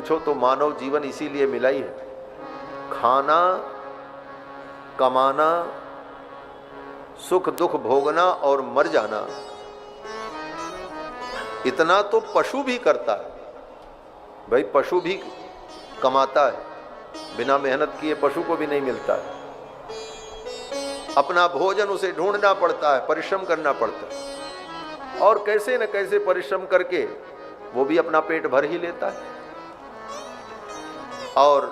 पूछो तो मानव जीवन इसीलिए मिला ही है, खाना, कमाना, सुख दुख भोगना और मर जाना। इतना तो पशु भी करता है भाई, पशु भी कमाता है, बिना मेहनत किए पशु को भी नहीं मिलता है। अपना भोजन उसे ढूंढना पड़ता है, परिश्रम करना पड़ता है, और कैसे न कैसे परिश्रम करके वो भी अपना पेट भर ही लेता है। और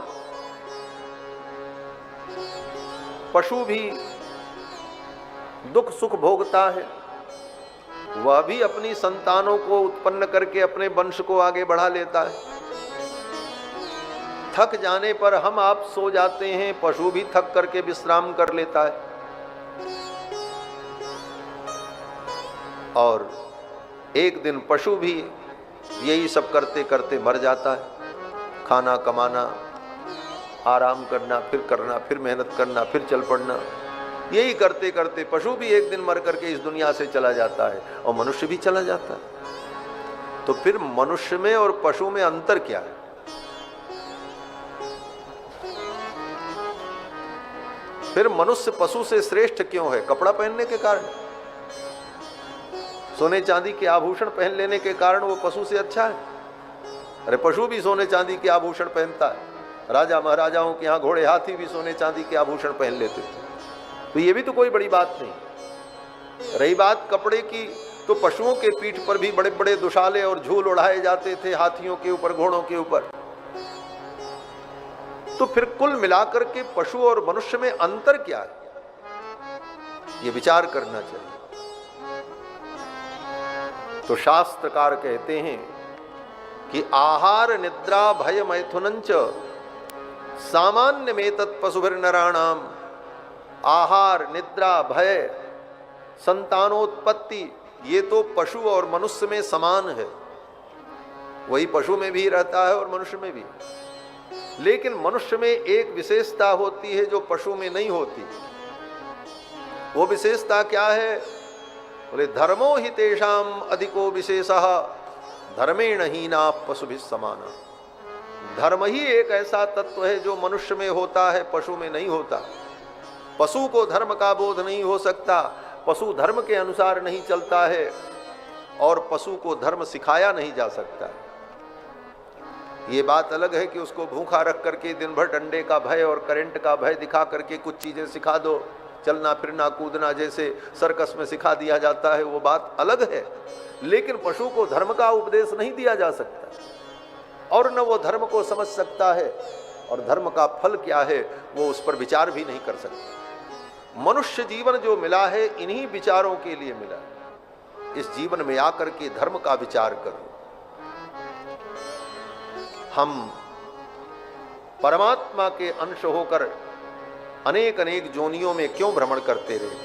पशु भी दुख सुख भोगता है, वह भी अपनी संतानों को उत्पन्न करके अपने वंश को आगे बढ़ा लेता है। थक जाने पर हम आप सो जाते हैं, पशु भी थक करके विश्राम कर लेता है। और एक दिन पशु भी यही सब करते करते मर जाता है। खाना कमाना, आराम करना, फिर मेहनत करना, फिर चल पड़ना, यही करते करते पशु भी एक दिन मर करके इस दुनिया से चला जाता है, और मनुष्य भी चला जाता है। तो फिर मनुष्य में और पशु में अंतर क्या है? फिर मनुष्य पशु से श्रेष्ठ क्यों है? कपड़ा पहनने के कारण, सोने चांदी के आभूषण पहन लेने के कारण वो पशु से अच्छा है? अरे पशु भी सोने चांदी के आभूषण पहनता है। राजा महाराजाओं के यहाँ घोड़े हाथी भी सोने चांदी के आभूषण पहन लेते थे, तो ये भी तो कोई बड़ी बात नहीं। रही बात कपड़े की, तो पशुओं के पीठ पर भी बड़े बड़े दुशाले और झूल उड़ाए जाते थे, हाथियों के ऊपर, घोड़ों के ऊपर। तो फिर कुल मिलाकर के पशु और मनुष्य में अंतर क्या है, ये विचार करना चाहिए। तो शास्त्रकार कहते हैं कि आहार निद्रा भय मैथुनंच सामान्य में तत्पशुभिर्नराणाम। आहार, निद्रा, भय, संतानोत्पत्ति, ये तो पशु और मनुष्य में समान है। वही पशु में भी रहता है और मनुष्य में भी। लेकिन मनुष्य में एक विशेषता होती है जो पशु में नहीं होती। वो विशेषता क्या है? बोले धर्मो हि तेषाम अधिको विशेषः धर्मेण हीना पशुभिः समाना। धर्म ही एक ऐसा तत्व है जो मनुष्य में होता है, पशु में नहीं होता। पशु को धर्म का बोध नहीं हो सकता, पशु धर्म के अनुसार नहीं चलता है, और पशु को धर्म सिखाया नहीं जा सकता। ये बात अलग है कि उसको भूखा रख करके दिन भर डंडे का भय और करंट का भय दिखा करके कुछ चीजें सिखा दो, चलना फिरना कूदना जैसे सर्कस में सिखा दिया जाता है, वो बात अलग है। लेकिन पशु को धर्म का उपदेश नहीं दिया जा सकता, और न वो धर्म को समझ सकता है, और धर्म का फल क्या है वो उस पर विचार भी नहीं कर सकता। मनुष्य जीवन जो मिला है इन्हीं विचारों के लिए मिला है। इस जीवन में आकर के धर्म का विचार करो। हम परमात्मा के अंश होकर अनेक अनेक जोनियों में क्यों भ्रमण करते रहे?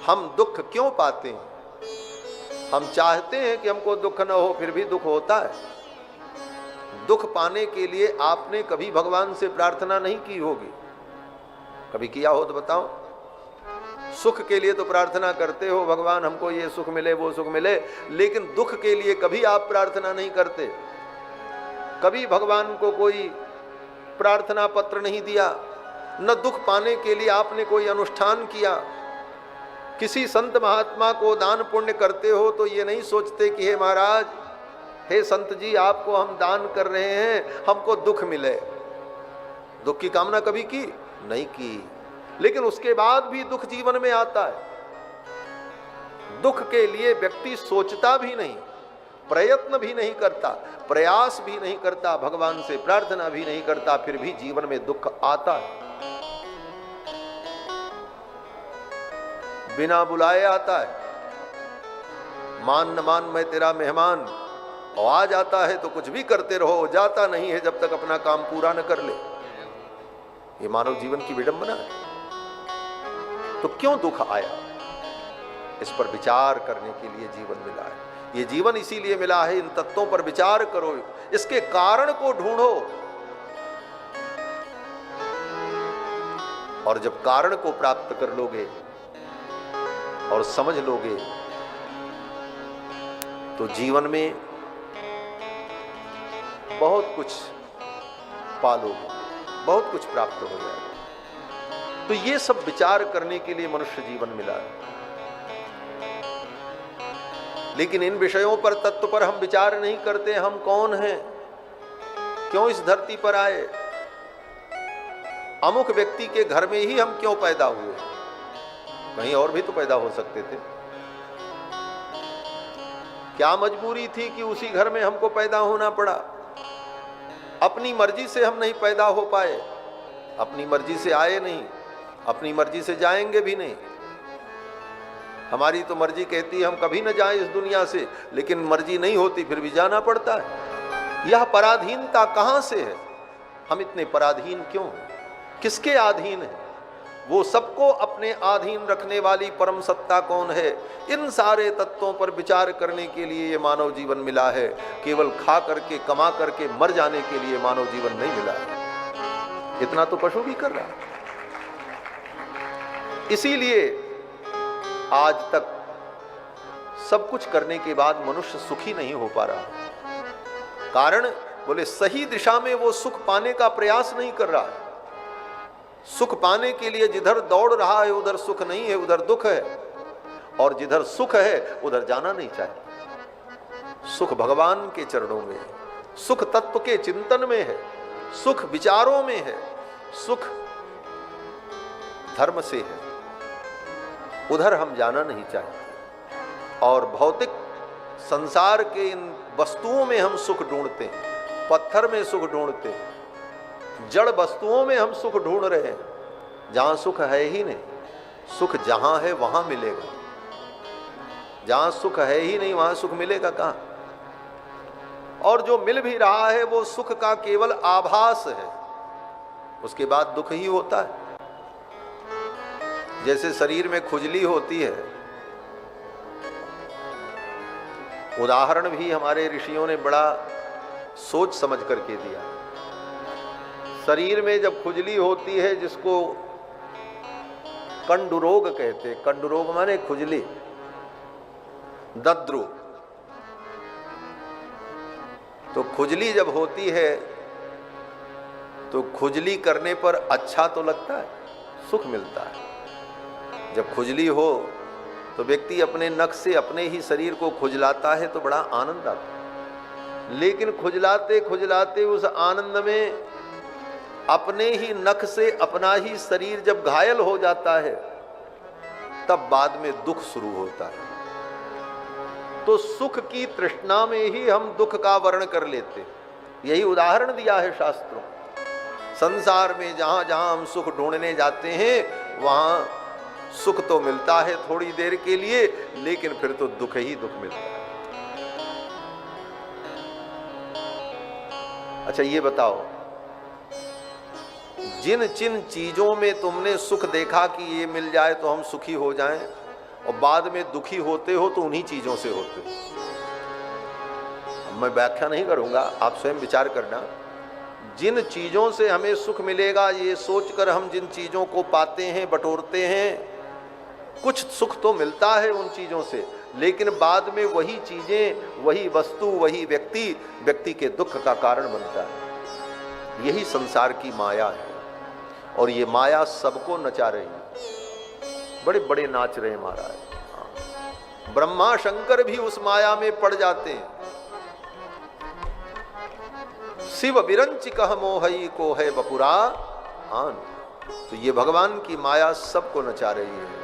हम दुख क्यों पाते हैं? हम चाहते हैं कि हमको दुख न हो, फिर भी दुख होता है। दुख पाने के लिए आपने कभी भगवान से प्रार्थना नहीं की होगी, कभी किया हो तो बताओ। सुख के लिए तो प्रार्थना करते हो, भगवान हमको ये सुख मिले वो सुख मिले, लेकिन दुख के लिए कभी आप प्रार्थना नहीं करते। कभी भगवान को कोई प्रार्थना पत्र नहीं दिया, न दुख पाने के लिए आपने कोई अनुष्ठान किया। किसी संत महात्मा को दान पुण्य करते हो तो ये नहीं सोचते कि हे महाराज, हे संत जी, आपको हम दान कर रहे हैं, हमको दुख मिले। दुख की कामना कभी की? नहीं की। लेकिन उसके बाद भी दुख जीवन में आता है। दुख के लिए व्यक्ति सोचता भी नहीं, प्रयत्न भी नहीं करता, प्रयास भी नहीं करता, भगवान से प्रार्थना भी नहीं करता, फिर भी जीवन में दुख आता है। बिना बुलाए आता है। मान न मान मैं तेरा मेहमान, और आ जाता है तो कुछ भी करते रहो, जाता नहीं है जब तक अपना काम पूरा न कर ले। ये मानव जीवन की विडंबना है। तो क्यों दुख आया? इस पर विचार करने के लिए जीवन मिला है। ये जीवन इसीलिए मिला है, इन तत्वों पर विचार करो, इसके कारण को ढूंढो। और जब कारण को प्राप्त कर लोगे और समझ लोगे तो जीवन में बहुत कुछ पालोगे, बहुत कुछ प्राप्त हो जाएगा। तो ये सब विचार करने के लिए मनुष्य जीवन मिला है। लेकिन इन विषयों पर, तत्व पर हम विचार नहीं करते। हम कौन हैं, क्यों इस धरती पर आए, अमुक व्यक्ति के घर में ही हम क्यों पैदा हुए, कहीं और भी तो पैदा हो सकते थे। क्या मजबूरी थी कि उसी घर में हमको पैदा होना पड़ा। अपनी मर्जी से हम नहीं पैदा हो पाए, अपनी मर्जी से आए नहीं, अपनी मर्जी से जाएंगे भी नहीं। हमारी तो मर्जी कहती है हम कभी न जाएं इस दुनिया से, लेकिन मर्जी नहीं होती फिर भी जाना पड़ता है। यह पराधीनता कहां से है, हम इतने पराधीन क्यों हैं, किसके अधीन है, वो सबको अपने अधीन रखने वाली परम सत्ता कौन है। इन सारे तत्वों पर विचार करने के लिए ये मानव जीवन मिला है। केवल खा करके कमा करके मर जाने के लिए मानव जीवन नहीं मिला है। इतना तो पशु भी कर रहा है। इसीलिए आज तक सब कुछ करने के बाद मनुष्य सुखी नहीं हो पा रहा। कारण बोले सही दिशा में वो सुख पाने का प्रयास नहीं कर रहा है। सुख पाने के लिए जिधर दौड़ रहा है उधर सुख नहीं है, उधर दुख है, और जिधर सुख है उधर जाना नहीं चाहिए। सुख भगवान के चरणों में है, सुख तत्व के चिंतन में है, सुख विचारों में है, सुख धर्म से है, उधर हम जाना नहीं चाहते। और भौतिक संसार के इन वस्तुओं में हम सुख ढूंढते हैं, पत्थर में सुख ढूंढते हैं, जड़ वस्तुओं में हम सुख ढूंढ रहे हैं, जहां सुख है ही नहीं। सुख जहां है वहां मिलेगा, जहां सुख है ही नहीं वहां सुख मिलेगा कहां। और जो मिल भी रहा है वो सुख का केवल आभास है, उसके बाद दुख ही होता है। जैसे शरीर में खुजली होती है, उदाहरण भी हमारे ऋषियों ने बड़ा सोच समझ करके दिया। शरीर में जब खुजली होती है, जिसको कंडु रोग कहते हैं, कंडु रोग माने खुजली, दद्रु, तो खुजली जब होती है तो खुजली करने पर अच्छा तो लगता है, सुख मिलता है। जब खुजली हो तो व्यक्ति अपने नख से अपने ही शरीर को खुजलाता है तो बड़ा आनंद आता है। लेकिन खुजलाते खुजलाते उस आनंद में अपने ही नख से अपना ही शरीर जब घायल हो जाता है तब बाद में दुख शुरू होता है। तो सुख की तृष्णा में ही हम दुख का वर्ण कर लेते। यही उदाहरण दिया है शास्त्रों। संसार में जहां जहां हम सुख ढूंढने जाते हैं वहां सुख तो मिलता है थोड़ी देर के लिए, लेकिन फिर तो दुख ही दुख मिलता है। अच्छा ये बताओ, जिन जिन चीजों में तुमने सुख देखा कि ये मिल जाए तो हम सुखी हो जाएं, और बाद में दुखी होते हो तो उन्हीं चीजों से होते हो। मैं व्याख्या नहीं करूंगा, आप स्वयं विचार करना। जिन चीजों से हमें सुख मिलेगा ये सोचकर हम जिन चीजों को पाते हैं, बटोरते हैं, कुछ सुख तो मिलता है उन चीजों से, लेकिन बाद में वही चीजें, वही वस्तु, वही व्यक्ति के दुख का कारण बनता है। यही संसार की माया है, और ये माया सबको नचा रही है। बड़े बड़े नाच रहे हैं महाराज। ब्रह्मा शंकर भी उस माया में पड़ जाते हैं। शिव विरंच कह मोहई को है बपुरा आन। तो ये भगवान की माया सबको नचा रही है।